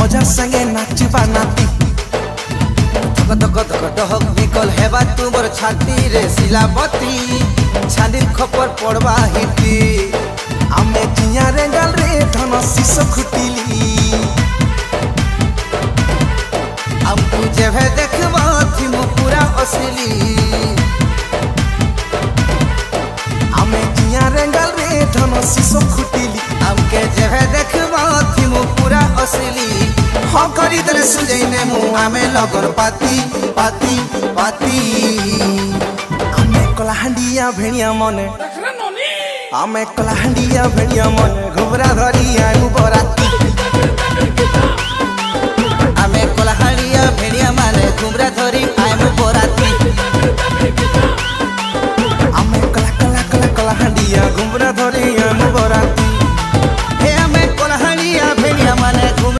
मजा संगे नाचबा नाती धक धक धक डहक निकल हेबा तुमर छाती रे शिलावती छानिल खपर पड़वा हिटी आमे जिया रेंगल रे धन शिश खुटिली हम तुझे भे देखबा थी मो पूरा असली आमे जिया रेंगल रे धन शिश खुटिली हमके जेभे देखबा थी मो पूरा असली हाँ करी दरे सुजैने मुआ में लगन पाती पाती पाती आमे कलाहांडिया भेड़िया मने आमे कलाहांडिया भेड़िया मने घुबरा धरिया गुबराती